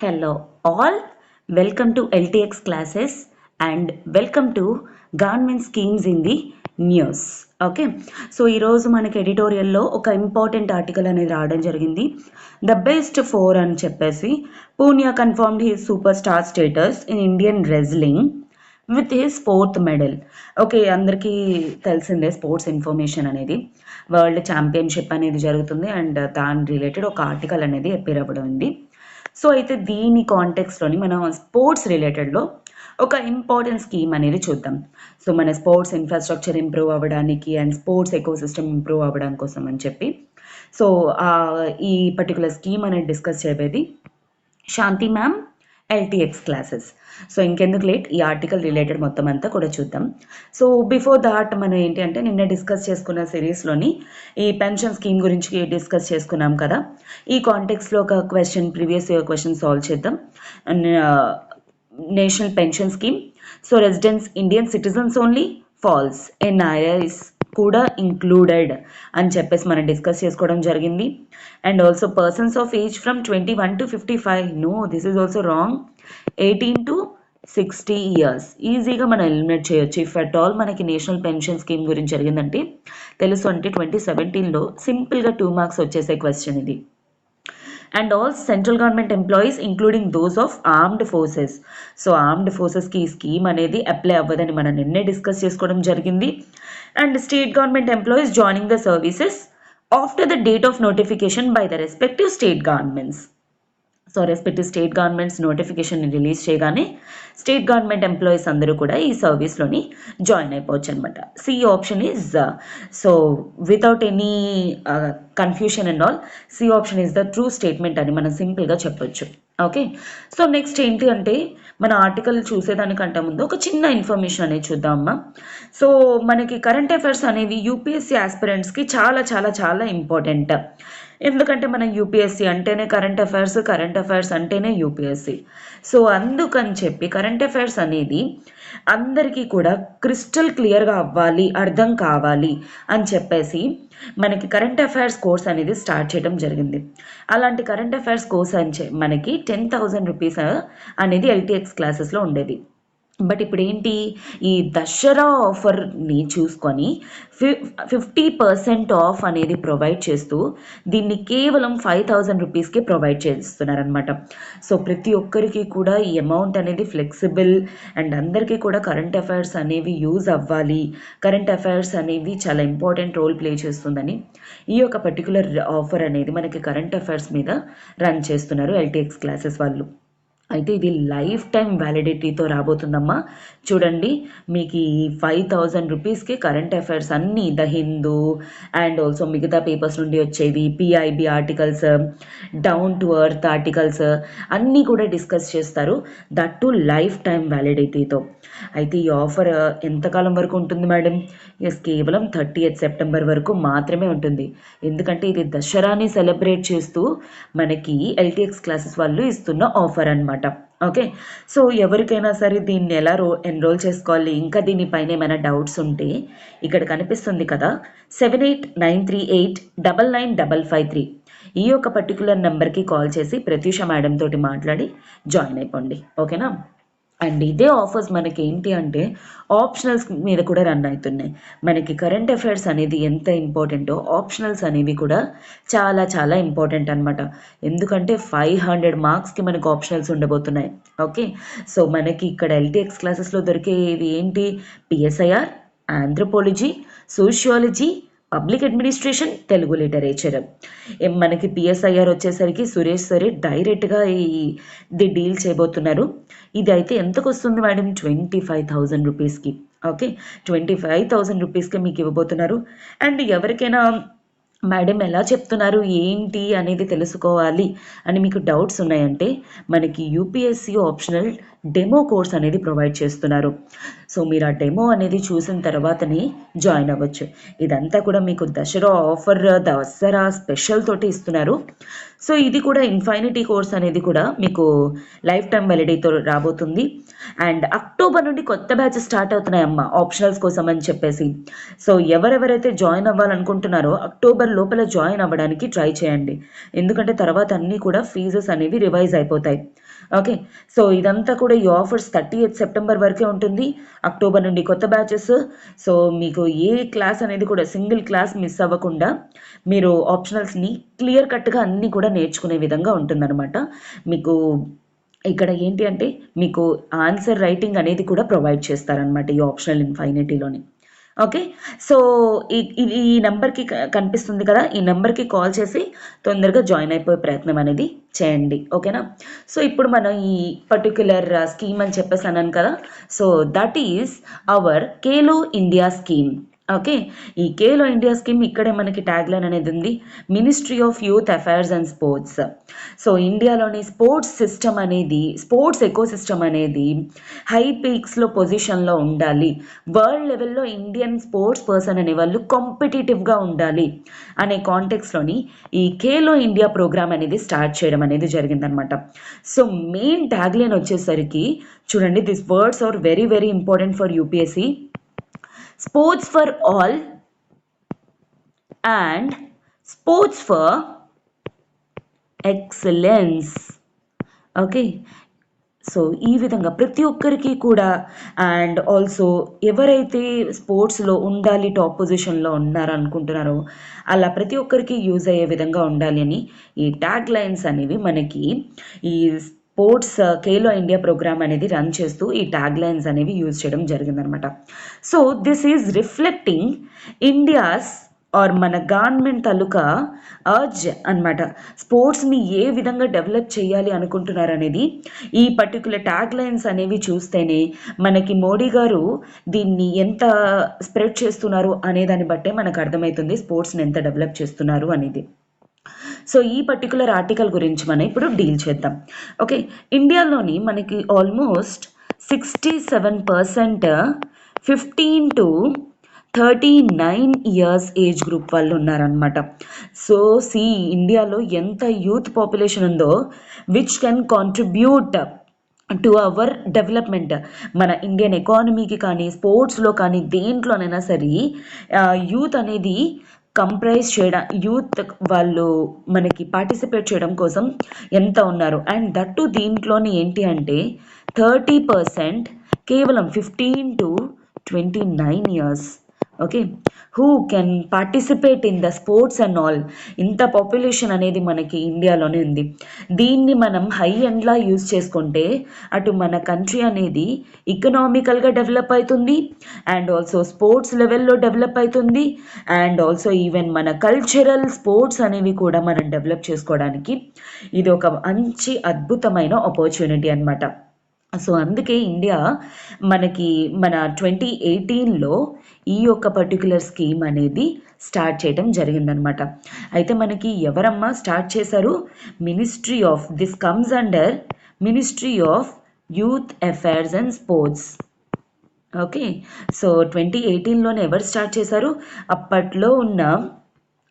Hello all, welcome to LTX classes and welcome to government schemes in the news. Okay, so ఈరోజు మనకి ఎడిటోరియల్లో ఒక important article అనేది రావడం జరిగింది. ద బెస్ట్ ఫోర్ అని చెప్పేసి Punia confirmed his super star status in Indian wrestling with his 4th medal. Okay, అందరికీ తెలిసిందే స్పోర్ట్స్ ఇన్ఫర్మేషన్ అనేది వరల్డ్ ఛాంపియన్షిప్ అనేది జరుగుతుంది అండ్ దాని రిలేటెడ్ ఒక ఆర్టికల్ అనేది అపీర్ అవ్వడం ఉంది. సో అయితే దీని కాంటెక్స్లోని మనం స్పోర్ట్స్ రిలేటెడ్లో ఒక ఇంపార్టెంట్ స్కీమ్ అనేది చూద్దాం. సో మన స్పోర్ట్స్ ఇన్ఫ్రాస్ట్రక్చర్ ఇంప్రూవ్ అవ్వడానికి అండ్ స్పోర్ట్స్ ఎకోసిస్టమ్ ఇంప్రూవ్ అవ్వడం కోసం అని చెప్పి సో ఈ పర్టికులర్ స్కీమ్ అనేది డిస్కస్ చేయబోయేది శాంతి మ్యామ్, ఎల్టీఎక్స్ క్లాసెస్. సో ఇంకెందుకు లేట్, ఈ ఆర్టికల్ రిలేటెడ్ మొత్తం అంతా కూడా చూద్దాం. సో బిఫోర్ దాట్ మనం ఏంటి అంటే నిన్న డిస్కస్ చేసుకున్న సిరీస్లోని ఈ పెన్షన్ స్కీమ్ గురించి డిస్కస్ చేసుకున్నాం కదా. ఈ కాంటెక్స్లో ఒక క్వశ్చన్, ప్రీవియస్ క్వశ్చన్ సాల్వ్ చేద్దాం. National pension scheme, so residents Indian citizens only, false, NRIs కూడా ఇంక్లూడెడ్ అని చెప్పేసి మనం డిస్కస్ చేసుకోవడం జరిగింది. And also persons of age from 21 to 55, no this is also wrong, 18 to 60 years ఈజీగా మనం ఎలిమినేట్ చేయొచ్చు. ఇఫ్ అట్ ఆల్ మనకి నేషనల్ పెన్షన్ స్కీమ్ గురించి జరిగిందంటే తెలుసు అంటే 2017లో సింపుల్గా 2 మార్క్స్ వచ్చేసే క్వశ్చన్ ఇది. And all central government employees including those of armed forces. So armed ఫోర్సెస్కి ఈ స్కీమ్ అనేది అప్లై అవ్వదని మనం నిన్నే డిస్కస్ చేసుకోవడం జరిగింది. And state government employees joining the services after the date of notification by the respective state governments. So respective state governments notification release చేయగానే state government employees అందరూ కూడా ఈ సర్వీస్లోని జాయిన్ అయిపోవచ్చు అనమాట. C option is so without any confusion and all, C option is the true statement అని మనం సింపుల్గా చెప్పొచ్చు. ఓకే, సో నెక్స్ట్ ఏంటి అంటే మన ఆర్టికల్ చూసేదానికంటే ముందు ఒక చిన్న ఇన్ఫర్మేషన్ అనేది చూద్దామమ్మా. సో మనకి కరెంట్ అఫైర్స్ అనేవి యూపీఎస్సీ ఆస్పిరెంట్స్కి చాలా చాలా చాలా ఇంపార్టెంట్. ఎందుకంటే మనం యూపీఎస్సీ అంటేనే కరెంట్ అఫైర్స్ అంటేనే యూపీఎస్సీ. సో అందుకని చెప్పి కరెంట్ అఫైర్స్ అనేది అందరికీ కూడా క్రిస్టల్ క్లియర్గా అవ్వాలి, అర్థం కావాలి అని చెప్పేసి మనకి కరెంట్ అఫైర్స్ కోర్స్ అనేది స్టార్ట్ చేయడం జరిగింది. అలాంటి కరెంట్ అఫైర్స్ కోర్స్ అని మనకి 10,000 రూపీస్ అనేది ఎల్టీఎక్స్ క్లాసెస్లో ఉండేది. బట్ ఇప్పుడు ఏంటి, ఈ దసరా ఆఫర్ని చూసుకొని 50% ఆఫ్ అనేది ప్రొవైడ్ చేస్తూ దీన్ని కేవలం 5,000 రూపీస్కి ప్రొవైడ్ చేస్తున్నారనమాట. సో ప్రతి ఒక్కరికి కూడా ఈ అమౌంట్ అనేది ఫ్లెక్సిబుల్ అండ్ అందరికీ కూడా కరెంట్ అఫైర్స్ అనేవి యూజ్ అవ్వాలి, కరెంట్ అఫైర్స్ అనేవి చాలా ఇంపార్టెంట్ రోల్ ప్లే చేస్తుందని ఈ యొక్క పర్టికులర్ ఆఫర్ అనేది మనకి కరెంట్ అఫైర్స్ మీద రన్ చేస్తున్నారు ఎల్టీఎక్స్ క్లాసెస్ వాళ్ళు. అయితే ఇది లైఫ్ టైం వ్యాలిడిటీతో రాబోతుందమ్మా. చూడండి, మీకు ఈ 5,000 రూపీస్కి కరెంట్ అఫైర్స్ అన్నీ, ద హిందూ అండ్ ఆల్సో మిగతా పేపర్స్ నుండి వచ్చేవి, PIB articles, down to earth articles అన్నీ కూడా డిస్కస్ చేస్తారు, దట్ టు లైఫ్ టైం వ్యాలిడిటీతో. అయితే ఈ ఆఫర్ ఎంతకాలం వరకు ఉంటుంది మేడం? ఎస్, కేవలం 30th సెప్టెంబర్ వరకు మాత్రమే ఉంటుంది. ఎందుకంటే ఇది దసరాని సెలబ్రేట్ చేస్తూ మనకి ఎల్టీఎక్స్ క్లాసెస్ వాళ్ళు ఇస్తున్న ఆఫర్ అనమాట. ఓకే, సో ఎవరికైనా సరే దీన్ని ఎలా ఎన్రోల్ చేసుకోవాలి, ఇంకా దీనిపైన ఏమైనా డౌట్స్ ఉంటే ఇక్కడ కనిపిస్తుంది కదా 7893899553, ఈ యొక్క పర్టికులర్ నెంబర్కి కాల్ చేసి ప్రత్యూష మేడం తోటి మాట్లాడి జాయిన్ అయిపోండి. ఓకేనా? అండ్ ఇదే ఆఫర్స్ మనకి ఏంటి అంటే ఆప్షనల్స్ మీద కూడా రన్ అవుతున్నాయి. మనకి కరెంట్ అఫైర్స్ అనేది ఎంత ఇంపార్టెంటో ఆప్షనల్స్ అనేవి కూడా చాలా చాలా ఇంపార్టెంట్ అనమాట. ఎందుకంటే 500 మార్క్స్కి మనకు ఆప్షనల్స్ ఉండబోతున్నాయి. ఓకే, సో మనకి ఇక్కడ ఎల్టీఎక్స్ క్లాసెస్లో దొరికేవి ఏంటి, PSIR, anthropology, sociology, public administration, Telugu literature. మనకి పిఎస్ఐఆర్ వచ్చేసరికి సురేష్ సరే డైరెక్ట్గా ఇది డీల్ చేయబోతున్నారు. ఇది అయితే ఎంతకు వస్తుంది మేడం? 25,000 రూపీస్కి. ఓకే, 25,000 రూపీస్కి మీకు ఇవ్వబోతున్నారు. అండ్ ఎవరికైనా మేడం ఎలా చెప్తున్నారు ఏంటి అనేది తెలుసుకోవాలి అని మీకు డౌట్స్ ఉన్నాయంటే మనకి యూపీఎస్సీ ఆప్షనల్ డెమో కోర్స్ అనేది ప్రొవైడ్ చేస్తున్నారు. సో మీరు ఆ డెమో అనేది చూసిన తర్వాతనే జాయిన్ అవ్వచ్చు. ఇదంతా కూడా మీకు దసరా ఆఫర్, దసరా స్పెషల్ తోటి ఇస్తున్నారు. సో ఇది కూడా ఇన్ఫైనిటీ కోర్స్ అనేది కూడా మీకు లైఫ్ టైం వ్యాలిడిటీతో రాబోతుంది. అండ్ అక్టోబర్ నుండి కొత్త బ్యాచ్ స్టార్ట్ అవుతున్నాయమ్మా ఆప్షనల్స్ కోసం అని చెప్పేసి. సో ఎవరెవరైతే జాయిన్ అవ్వాలనుకుంటున్నారో అక్టోబర్ అక్టోబర్ లోపల జాయిన్ అవ్వడానికి ట్రై చేయండి, ఎందుకంటే తర్వాత అన్నీ కూడా ఫీజెస్ అనేవి రివైజ్ అయిపోతాయి. ఓకే, సో ఇదంతా కూడా ఈ ఆఫర్స్ 30th సెప్టెంబర్ వరకే ఉంటుంది. అక్టోబర్ నుండి కొత్త బ్యాచెస్. సో మీకు ఏ క్లాస్ అనేది కూడా సింగిల్ క్లాస్ మిస్ అవ్వకుండా మీరు ఆప్షనల్స్ని క్లియర్ కట్గా అన్నీ కూడా నేర్చుకునే విధంగా ఉంటుందన్నమాట. మీకు ఇక్కడ ఏంటి అంటే మీకు ఆన్సర్ రైటింగ్ అనేది కూడా ప్రొవైడ్ చేస్తారనమాట ఈ ఆప్షనల్ ఇన్ఫైనిటీలోని. ఓకే, సో ఈ నెంబర్కి కనిపిస్తుంది కదా, ఈ నెంబర్కి కాల్ చేసి తొందరగా జాయిన్ అయిపోయే ప్రయత్నం అనేది చేయండి. ఓకేనా, సో ఇప్పుడు మనం ఈ పర్టిక్యులర్ స్కీమ్ అని చెప్పేసి అన్నాను కదా, so that is our Khelo India scheme. Okay, ఈ ఖేలో ఇండియా స్కీమ్ ఇక్కడే మనకి ట్యాగ్ లైన్ అనేది ఉంది, ministry of youth affairs and sports. So ఇండియాలోని స్పోర్ట్స్ సిస్టమ్ అనేది, స్పోర్ట్స్ ఎకోసిస్టమ్ అనేది హై పీక్స్లో పొజిషన్లో ఉండాలి, వరల్డ్ లెవెల్లో ఇండియన్ స్పోర్ట్స్ పర్సన్ అనే వాళ్ళు కాంపిటేటివ్గా ఉండాలి అనే కాంటెక్స్లోని ఈ ఖేలో ఇండియా ప్రోగ్రామ్ అనేది స్టార్ట్ చేయడం అనేది జరిగిందనమాట. సో మెయిన్ ట్యాగ్ లైన్ వచ్చేసరికి చూడండి, this words are very very important for UPSC. Sports for all and sports for excellence. Okay, so ఈ విధంగా ప్రతి ఒక్కరికి కూడా, అండ్ ఆల్సో ఎవరైతే స్పోర్ట్స్లో ఉండాలి టాప్ పొజిషన్లో ఉన్నారనుకుంటున్నారో అలా ప్రతి ఒక్కరికి యూజ్ అయ్యే విధంగా ఉండాలి అని ఈ ట్యాగ్ లైన్స్ అనేవి మనకి ఈ స్పోర్ట్స్ ఖేలో ఇండియా ప్రోగ్రామ్ అనేది రన్ చేస్తూ ఈ ట్యాగ్ లైన్స్ అనేవి యూజ్ చేయడం జరిగిందనమాట. So this is reflecting India's or మన గవర్నమెంట్ తాలూకా అర్జ్ అనమాట. స్పోర్ట్స్ని ఏ విధంగా డెవలప్ చేయాలి అనుకుంటున్నారు అనేది ఈ పర్టికులర్ ట్యాగ్ లైన్స్ అనేవి చూస్తేనే మనకి మోడీ గారు దీన్ని ఎంత స్ప్రెడ్ చేస్తున్నారు అనే దాన్ని బట్టే మనకు అర్థమవుతుంది స్పోర్ట్స్ని ఎంత డెవలప్ చేస్తున్నారు అనేది. సో ఈ పర్టికులర్ ఆర్టికల్ గురించి మనం ఇప్పుడు డీల్ చేద్దాం. ఓకే, ఇండియాలోని మనకి almost 67% 15 to 39 years age group వాళ్ళు ఉన్నారనమాట. సో ఇండియాలో ఎంత యూత్ పాపులేషన్ ఉందో which can contribute to our development. మన ఇండియన్ ఎకానమీకి కానీ స్పోర్ట్స్లో కానీ దేంట్లోనైనా సరే యూత్ అనేది కంప్రైజ్ చేయడం, యూత్ వాళ్ళు మనకి పార్టిసిపేట్ చేయడం కోసం ఎంత ఉన్నారు. అండ్ దట్టు దీంట్లోని ఏంటి అంటే 30% కేవలం 15 to 29 years. Okay, who can participate in the sports and all. ఇంత పాపులేషన్ అనేది మనకి ఇండియాలోనే ఉంది. దీన్ని మనం హై ఎండ్లా యూజ్ చేసుకుంటే అటు మన కంట్రీ అనేది ఎకనామికల్గా డెవలప్ అవుతుంది, అండ్ ఆల్సో స్పోర్ట్స్ లెవెల్లో డెవలప్ అవుతుంది, అండ్ ఆల్సో ఈవెన్ మన కల్చరల్ స్పోర్ట్స్ అనేవి కూడా మనం డెవలప్ చేసుకోవడానికి ఇది ఒక మంచి అద్భుతమైన ఆపర్చునిటీ అనమాట. సో అందుకే ఇండియా మనకి మన 2018లో ఈ యొక్క పర్టికులర్ స్కీమ్ అనేది స్టార్ట్ చేయడం జరిగిందనమాట. అయితే మనకి ఎవరమ్మా స్టార్ట్ చేశారు? Ministry of, this comes under ministry of youth affairs and sports. Okay, so 2018లోనే ఎవరు స్టార్ట్ చేశారు? అప్పట్లో ఉన్న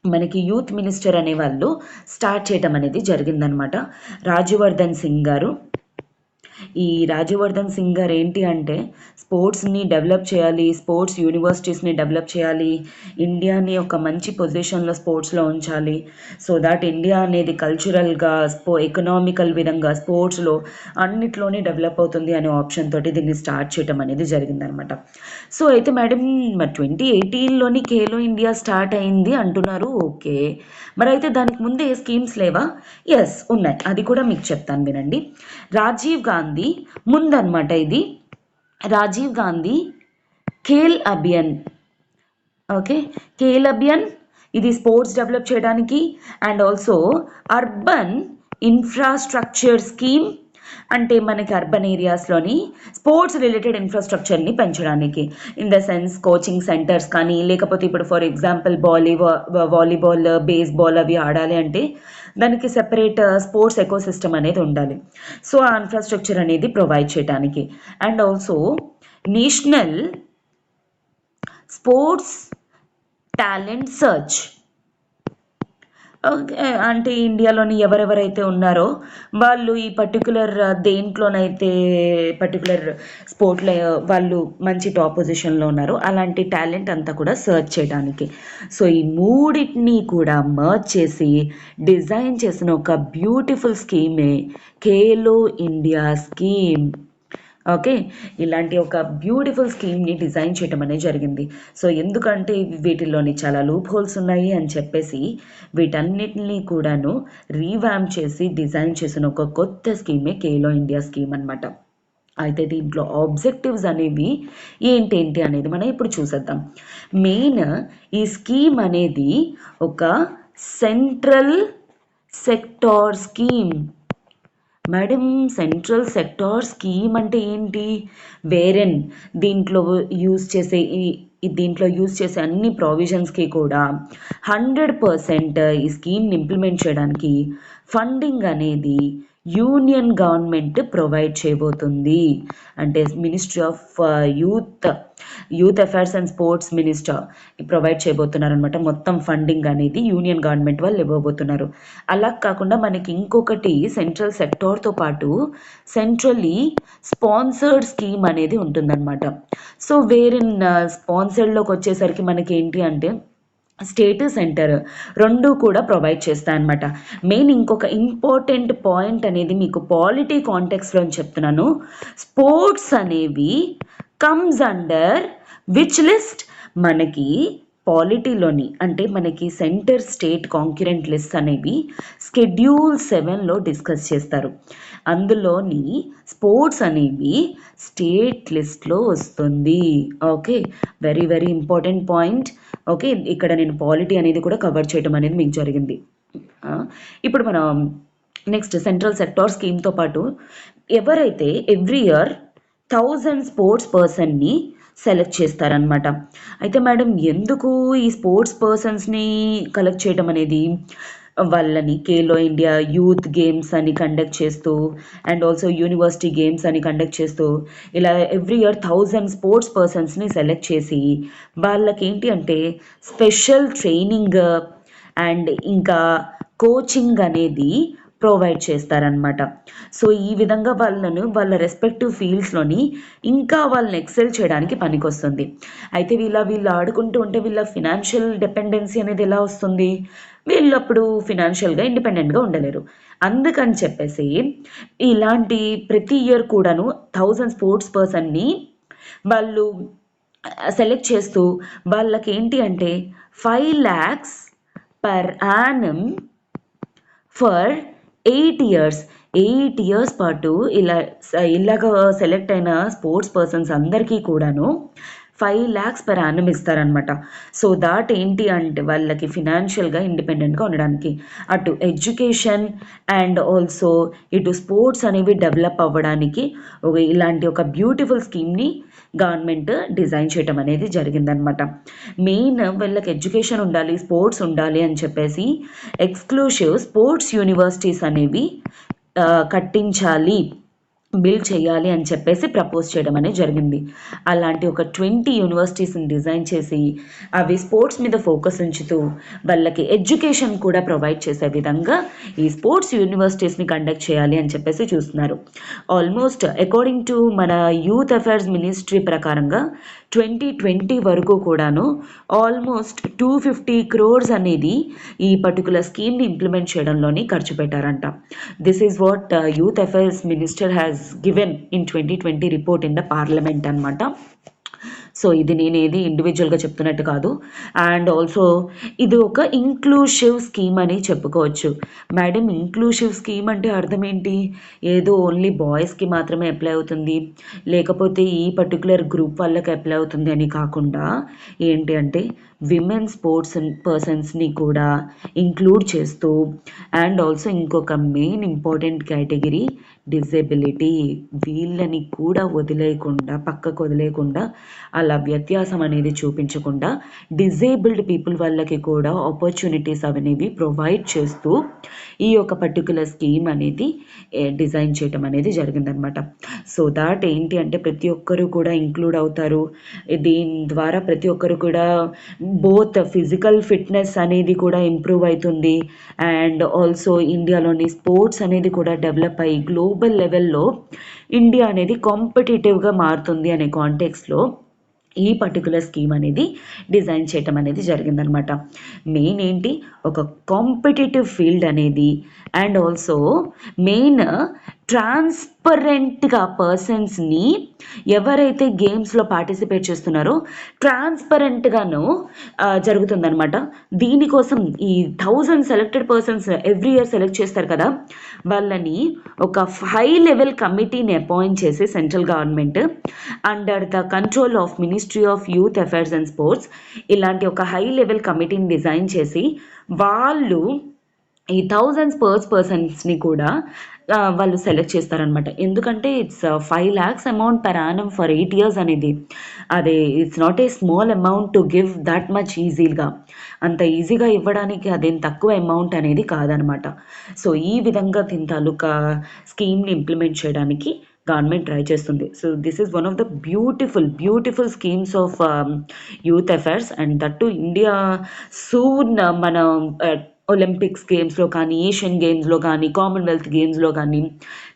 మనకి యూత్ మినిస్టర్ అనే వాళ్ళు స్టార్ట్ చేయడం అనేది జరిగిందనమాట, రాజ్యవర్ధన్ సింగ్ గారు. ఈ రాజ్యవర్ధన్ సింగ్ గారు ఏంటి అంటే స్పోర్ట్స్ని డెవలప్ చేయాలి, స్పోర్ట్స్ యూనివర్సిటీస్ని డెవలప్ చేయాలి, ఇండియాని ఒక మంచి పొజిషన్లో స్పోర్ట్స్లో ఉంచాలి, సో దాట్ ఇండియా అనేది కల్చరల్గా ఎకనామికల్ విధంగా స్పోర్ట్స్లో అన్నిట్లోనే డెవలప్ అవుతుంది అనే ఆప్షన్ తోటి దీన్ని స్టార్ట్ చేయడం అనేది జరిగిందనమాట. సో అయితే మేడం 2018లోని ఖేలో ఇండియా స్టార్ట్ అయింది అంటున్నారు. ఓకే, మరి అయితే దానికి ముందే స్కీమ్స్ లేవా? ఎస్ ఉన్నాయి, అది కూడా మీకు చెప్తాను వినండి. రాజీవ్ గాంధీ ముందనమాట, ఇది రాజీవ్ గాంధీ ఖేల్ అభియాన్. ఓకే, ఖేల్ అభియాన్ ఇది స్పోర్ట్స్ డెవలప్ చేయడానికి, and also urban infrastructure scheme అంటే మనకి అర్బన్ ఏరియాస్లోని స్పోర్ట్స్ రిలేటెడ్ ఇన్ఫ్రాస్ట్రక్చర్ని పెంచడానికి, in the sense coaching centres కానీ, లేకపోతే ఇప్పుడు ఫర్ ఎగ్జాంపుల్ వాలీబాల్ బేస్బాల్ అవి ఆడాలి అంటే దానికి సెపరేట్ స్పోర్ట్స్ ఎకోసిస్టమ్ అనేది ఉండాలి. సో ఆ ఇన్ఫ్రాస్ట్రక్చర్ అనేది ప్రొవైడ్ చేయడానికి, and also national sports talent search. అంటే ఇండియాలోని ఎవరెవరైతే ఉన్నారో వాళ్ళు ఈ పర్టికులర్ దేంట్లోనైతే పర్టికులర్ స్పోర్ట్లో వాళ్ళు మంచి టాప్ పొజిషన్లో ఉన్నారో అలాంటి టాలెంట్ అంతా కూడా సర్చ్ చేయడానికి. సో ఈ మూడింటిని కూడా మర్జ్ చేసి డిజైన్ చేసిన ఒక బ్యూటిఫుల్ స్కీమే ఖేలో ఇండియా స్కీమ్. ఓకే, ఇలాంటి ఒక బ్యూటిఫుల్ స్కీమ్ని డిజైన్ చేయటం అనేది జరిగింది. సో ఎందుకంటే వీటిల్లోని చాలా లూప్ హోల్స్ ఉన్నాయి అని చెప్పేసి వీటన్నిటిని కూడాను రీవ్యాంప్ చేసి డిజైన్ చేసిన ఒక కొత్త స్కీమే ఖేలో ఇండియా స్కీమ్ అనమాట. అయితే దీంట్లో ఆబ్జెక్టివ్స్ అనేవి ఏంటేంటి అనేది మనం ఇప్పుడు చూసేద్దాం. మెయిన్ ఈ స్కీమ్ అనేది ఒక central sector scheme. Madam, central sector scheme అంటే ఏంటి? వేరెన్ దీంట్లో యూజ్ చేసే అన్ని ప్రావిజన్స్కి కూడా 100% ఈ స్కీమ్ని ఇంప్లిమెంట్ చేయడానికి ఫండింగ్ అనేది యూనియన్ గవర్నమెంట్ ప్రొవైడ్ చేయబోతుంది. అంటే ministry of youth affairs and sports minister provide చేయబోతున్నారు అనమాట. మొత్తం ఫండింగ్ అనేది యూనియన్ గవర్నమెంట్ వాళ్ళు ఇవ్వబోతున్నారు. అలా కాకుండా మనకి ఇంకొకటి సెంట్రల్ సెక్టార్తో పాటు సెంట్రల్లీ స్పాన్సర్డ్ స్కీమ్ అనేది ఉంటుందన్నమాట. సో వేరిన్ స్పాన్సర్డ్లోకి వచ్చేసరికి మనకి ఏంటి అంటే స్టేట్ సెంటర్ రెండు కూడా ప్రొవైడ్ చేస్తాయి అనమాట. మెయిన్ ఇంకొక ఇంపార్టెంట్ పాయింట్ అనేది మీకు పాలిటీ కాంటెక్స్లో చెప్తున్నాను. స్పోర్ట్స్ అనేవి కమ్స్ అండర్ విచ్ లిస్ట్? మనకి పాలిటీలోని అంటే మనకి సెంటర్ స్టేట్ కాంక్యురెంట్ లిస్ట్ అనేవి షెడ్యూల్ 7లో డిస్కస్ చేస్తారు. అందులోని స్పోర్ట్స్ అనేవి స్టేట్ లిస్ట్లో వస్తుంది. Okay, very very important point. Okay, ఇక్కడ నేను పాలిటీ అనేది కూడా కవర్ చేయడం అనేది మీకు జరిగింది. ఇప్పుడు మనం నెక్స్ట్ సెంట్రల్ సెక్టార్ స్కీమ్తో పాటు ఎవరైతే ఎవ్రీ ఇయర్ 1000 స్పోర్ట్స్ పర్సన్ని సెలెక్ట్ చేస్తారనమాట. అయితే మేడం ఎందుకు ఈ స్పోర్ట్స్ పర్సన్స్ని కలెక్ట్ చేయడం అనేది? వాళ్ళని ఖేలో ఇండియా యూత్ గేమ్స్ అని కండక్ట్ చేస్తూ అండ్ ఆల్సో యూనివర్సిటీ గేమ్స్ అని కండక్ట్ చేస్తూ ఇలా ఎవ్రీ ఇయర్ 1000 స్పోర్ట్స్ పర్సన్స్ని సెలెక్ట్ చేసి వాళ్ళకి ఏంటి అంటే స్పెషల్ ట్రైనింగ్ అండ్ ఇంకా కోచింగ్ అనేది ప్రొవైడ్ చేస్తారనమాట. సో ఈ విధంగా వాళ్ళ రెస్పెక్టివ్ ఫీల్డ్స్లోని ఇంకా వాళ్ళని ఎక్సెల్ చేయడానికి పనికొస్తుంది. అయితే వీళ్ళు ఆడుకుంటూ ఉంటే వీళ్ళ ఫినాన్షియల్ డిపెండెన్సీ అనేది ఎలా వస్తుంది? వీళ్ళు అప్పుడు ఫినాన్షియల్గా ఇండిపెండెంట్గా ఉండలేరు. అందుకని చెప్పేసి ఇలాంటి ప్రతి ఇయర్ కూడాను 1000 స్పోర్ట్స్ పర్సన్ని వాళ్ళు సెలెక్ట్ చేస్తూ వాళ్ళకి ఏంటి అంటే 5 lakhs per annum for 8 years. 8 years పాటు ఇలాగ సెలెక్ట్ అయిన స్పోర్ట్స్ పర్సన్స్ అందరికీ కూడాను 5 lakhs per annum ఇస్తారనమాట. సో దాట్ ఏంటి అంటే వాళ్ళకి ఫినాన్షియల్గా ఇండిపెండెంట్గా ఉండడానికి, అటు ఎడ్యుకేషన్ అండ్ ఆల్సో ఇటు స్పోర్ట్స్ అనేవి డెవలప్ అవ్వడానికి ఇలాంటి ఒక బ్యూటిఫుల్ స్కీమ్ని గవర్నమెంట్ డిజైన్ చేయటం అనేది జరిగిందనమాట. మెయిన్ వీళ్ళకి ఎడ్యుకేషన్ ఉండాలి, స్పోర్ట్స్ ఉండాలి అని చెప్పేసి ఎక్స్క్లూసివ్ స్పోర్ట్స్ యూనివర్సిటీస్ అనేవి కట్టించాలి, బిల్డ్ చేయాలి అని చెప్పేసి ప్రపోజ్ చేయడం అనేది జరిగింది. అలాంటి ఒక 20 యూనివర్సిటీస్ని డిజైన్ చేసి అవి స్పోర్ట్స్ మీద ఫోకస్ ఉంచుతూ వాళ్ళకి ఎడ్యుకేషన్ కూడా ప్రొవైడ్ చేసే విధంగా ఈ స్పోర్ట్స్ యూనివర్సిటీస్ని కండక్ట్ చేయాలి అని చెప్పేసి చూస్తున్నారు. ఆల్మోస్ట్ అకార్డింగ్ టు మన యూత్ అఫైర్స్ మినిస్ట్రీ ప్రకారంగా 2020 వరకు కూడాను ఆల్మోస్ట్ 250 crores అనేది ఈ పర్టికులర్ స్కీమ్ని ఇంప్లిమెంట్ చేయడంలోని ఖర్చు పెట్టారంట. This is what youth affairs minister has given in 2020 report in the parliament అనమాట. సో ఇది నేనేది ఇండివిజువల్గా చెప్తున్నట్టు కాదు. అండ్ ఆల్సో ఇది ఒక ఇంక్లూసివ్ స్కీమ్ అని చెప్పుకోవచ్చు. మేడం, ఇంక్లూసివ్ స్కీమ్ అంటే అర్థం ఏంటి? ఏదో ఓన్లీ బాయ్స్కి మాత్రమే అప్లై అవుతుంది, లేకపోతే ఈ పర్టికులర్ గ్రూప్ వాళ్ళకి అప్లై అవుతుంది అని కాకుండా ఏంటి అంటే విమెన్ స్పోర్ట్స్ పర్సన్స్ని కూడా ఇంక్లూడ్ చేస్తూ అండ్ ఆల్సో ఇంకొక మెయిన్ ఇంపార్టెంట్ కేటగిరీ డిజేబిలిటీ, వీళ్ళని కూడా పక్కకు వదిలేయకుండా అలా వ్యత్యాసం అనేది చూపించకుండా డిజేబుల్డ్ పీపుల్ వాళ్ళకి కూడా ఆపర్చునిటీస్ అనేవి ప్రొవైడ్ చేస్తూ ఈ యొక్క పర్టికులర్ స్కీమ్ అనేది డిజైన్ చేయటం అనేది జరిగిందనమాట. సో దాట్ ఏంటి అంటే ప్రతి ఒక్కరు కూడా ఇంక్లూడ్ అవుతారు. దీని ద్వారా ప్రతి ఒక్కరు కూడా బోత్ ఫిజికల్ ఫిట్నెస్ అనేది కూడా ఇంప్రూవ్ అవుతుంది, అండ్ ఆల్సో ఇండియాలోని స్పోర్ట్స్ అనేది కూడా డెవలప్ అయ్యి గ్లోబల్ లెవెల్లో ఇండియా అనేది కాంపిటేటివ్గా మారుతుంది అనే కాంటెక్స్లో ఈ పర్టికులర్ స్కీమ్ అనేది డిజైన్ చేయటం అనేది జరిగిందనమాట. మెయిన్ ఏంటి, ఒక కాంపిటేటివ్ ఫీల్డ్ అనేది అండ్ ఆల్సో మెయిన్ ట్రాన్స్పరెంట్గా పర్సన్స్ని ఎవరైతే గేమ్స్లో పార్టిసిపేట్ చేస్తున్నారో ట్రాన్స్పరెంట్గాను జరుగుతుందనమాట. దీనికోసం ఈ 1000 selected persons every year select చేస్తారు కదా, వాళ్ళని ఒక హై లెవెల్ కమిటీని అపాయింట్ చేసి central government under the control of ministry of youth affairs and sports ఇలాంటి ఒక హై లెవెల్ కమిటీని డిజైన్ చేసి వాళ్ళు ఈ 1000 స్పోర్ట్స్ పర్సన్స్ని కూడా వాళ్ళు సెలెక్ట్ చేస్తారనమాట. ఎందుకంటే it's 5 lakhs amount per annum for 8 years అనేది, అదే it's not a small amount to give that much ఈజీగా, అంత ఈజీగా ఇవ్వడానికి అదేం తక్కువ అమౌంట్ అనేది కాదనమాట. సో ఈ విధంగా దీని తాలూకా స్కీమ్ని ఇంప్లిమెంట్ చేయడానికి గవర్నమెంట్ ట్రై చేస్తుంది. So this is one of the beautiful schemes of youth affairs, and that to India soon మన ఒలింపిక్స్ గేమ్స్లో కానీ, ఏషియన్ గేమ్స్లో కానీ, కామన్వెల్త్ గేమ్స్లో కానీ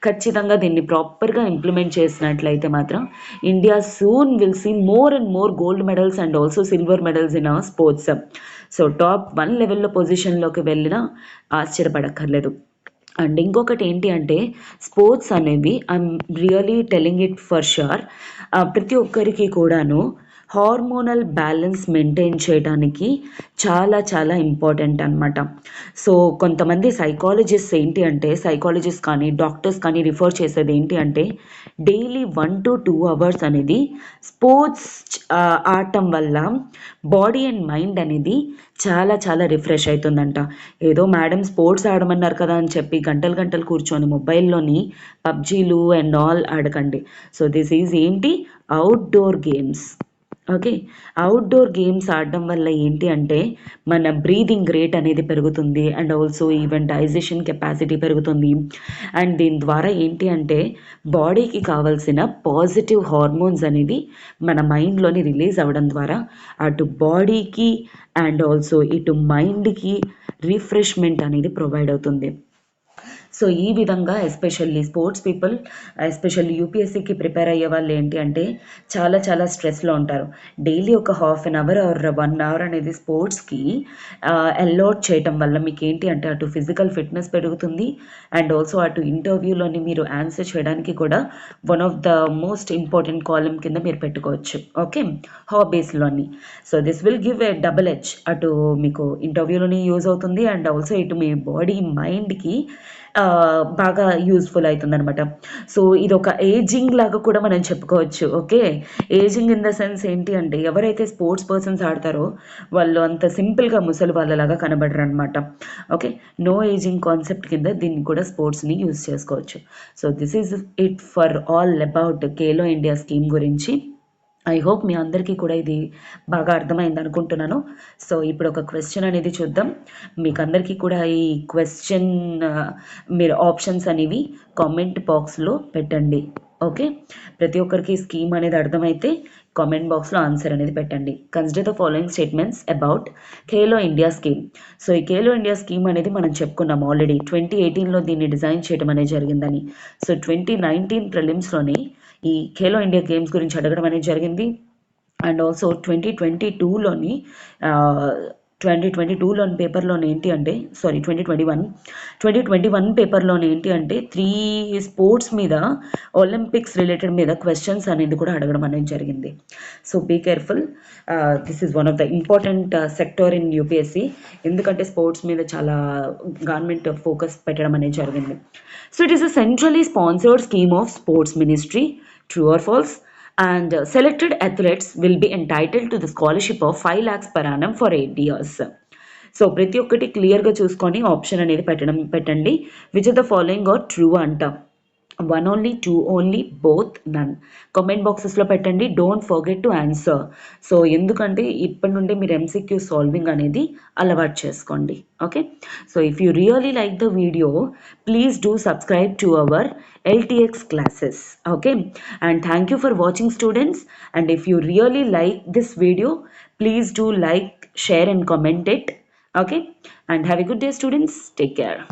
ఖచ్చితంగా దీన్ని ప్రాపర్గా ఇంప్లిమెంట్ చేసినట్లయితే మాత్రం India soon will see more and more gold medals and also silver medals in our sports. So top 1 లెవెల్లో పొజిషన్లోకి వెళ్ళినా ఆశ్చర్యపడక్కర్లేదు. అండ్ ఇంకొకటి ఏంటి అంటే, స్పోర్ట్స్ అనేవి I'm really telling it for sure, ప్రతి ఒక్కరికి కూడాను హార్మోనల్ బ్యాలెన్స్ మెయింటైన్ చేయడానికి చాలా ఇంపార్టెంట్ అనమాట. సో కొంతమంది సైకాలజిస్ట్ ఏంటి అంటే, సైకాలజిస్ట్ కానీ డాక్టర్స్ కానీ రిఫర్ చేసేది ఏంటి అంటే, డైలీ 1 to 2 hours అనేది స్పోర్ట్స్ ఆడటం వల్ల బాడీ అండ్ మైండ్ అనేది చాలా రిఫ్రెష్ అవుతుందంట. ఏదో మేడం స్పోర్ట్స్ ఆడమన్నారు కదా అని చెప్పి గంటలు కూర్చొని మొబైల్లోని పబ్జీలు అండ్ ఆల్ ఆడకండి. సో దిస్ ఈజ్ ఏంటి, outdoor games. Okay, outdoor games ఆడడం వల్ల ఏంటి అంటే మన బ్రీదింగ్ రేట్ అనేది పెరుగుతుంది, and also even digestion capacity పెరుగుతుంది. అండ్ దీని ద్వారా ఏంటి అంటే బాడీకి కావాల్సిన పాజిటివ్ హార్మోన్స్ అనేది మన మైండ్లోని రిలీజ్ అవ్వడం ద్వారా అటు బాడీకి అండ్ ఆల్సో ఇటు మైండ్కి రిఫ్రెష్మెంట్ అనేది ప్రొవైడ్ అవుతుంది. సో ఈ విధంగా ఎస్పెషల్లీ స్పోర్ట్స్ పీపుల్, ఎస్పెషల్లీ యూపీఎస్సీకి ప్రిపేర్ అయ్యే వాళ్ళు ఏంటి అంటే చాలా స్ట్రెస్లో ఉంటారు. డైలీ ఒక 1/2 hour ఆర్ 1 hour అనేది స్పోర్ట్స్కి అలౌట్ చేయటం వల్ల మీకు ఏంటి అంటే అటు ఫిజికల్ ఫిట్నెస్ పెరుగుతుంది, అండ్ ఆల్సో అటు ఇంటర్వ్యూలోని మీరు ఆన్సర్ చేయడానికి కూడా one of the most important column కింద మీరు పెట్టుకోవచ్చు. ఓకే, హాబీస్లోని. So this will give a double edge, అటు మీకు ఇంటర్వ్యూలోని యూజ్ అవుతుంది అండ్ ఆల్సో ఇటు మీ బాడీ మైండ్కి బాగా యూజ్ఫుల్ అవుతుంది అనమాట. సో ఇది ఒక ఏజింగ్ లాగా కూడా మనం చెప్పుకోవచ్చు. Okay, ageing in the sense ఏంటి అంటే ఎవరైతే స్పోర్ట్స్ పర్సన్స్ ఆడతారో వాళ్ళు అంత సింపుల్గా ముసలి వాళ్ళలాగా కనబడరు అనమాట. ఓకే, నో ఏజింగ్ కాన్సెప్ట్ కింద దీన్ని కూడా స్పోర్ట్స్ని యూజ్ చేసుకోవచ్చు. So this is it for all about Khelo India scheme గురించి. ఐ హోప్ మీ అందరికీ కూడా ఇది బాగా అర్థమైంది అనుకుంటున్నాను. సో ఇప్పుడు ఒక క్వశ్చన్ అనేది చూద్దాం. మీకు అందరికీ కూడా ఈ క్వశ్చన్ మీరు ఆప్షన్స్ అనేవి కామెంట్ బాక్స్లో పెట్టండి. ఓకే, ప్రతి ఒక్కరికి స్కీమ్ అనేది అర్థమైతే కామెంట్ బాక్స్లో ఆన్సర్ అనేది పెట్టండి. Consider the following statements about Khelo India scheme. So ఈ ఖేలో ఇండియా స్కీమ్ అనేది మనం చెప్పుకున్నాం ఆల్రెడీ. 2018లో దీన్ని డిజైన్ చేయడం అనేది జరిగిందని. సో 2019 ప్రిలిమ్స్లోని ఈ ఖేలో ఇండియా గేమ్స్ గురించి అడగడం అనేది జరిగింది. అండ్ ఆల్సో 2022లోని 2022లోని పేపర్లోని ఏంటి అంటే 2021 పేపర్లోని ఏంటి అంటే 3 స్పోర్ట్స్ మీద, ఒలింపిక్స్ రిలేటెడ్ మీద క్వశ్చన్స్ అనేది కూడా అడగడం అనేది జరిగింది. So be careful, this is one of the important sector in UPSC, ఎందుకంటే స్పోర్ట్స్ మీద చాలా గవర్నమెంట్ ఫోకస్ పెట్టడం అనేది జరిగింది. So it is a centrally sponsored scheme of sports ministry, true or false? And selected athletes will be entitled to the scholarship of 5 lakhs per annum for 8 years. So ప్రతి ఒక్కటి క్లియర్గా చూసుకొని option అనేది పెట్టండి. Which of the following are true అంట. 1 only, 2 only, both, none. Comment బాక్సెస్లో పెట్టండి. Don't forget to answer. So ఎందుకంటే ఇప్పటి నుండి మీరు ఎంసీక్యూ సాల్వింగ్ అనేది అలవాటు చేసుకోండి. Okay, so if you really like the video, please do subscribe to our LTX classes. Okay, and thank you for watching, students. And if you really like this video, Please do like, share and comment it. Okay, and have a good day students. Take care.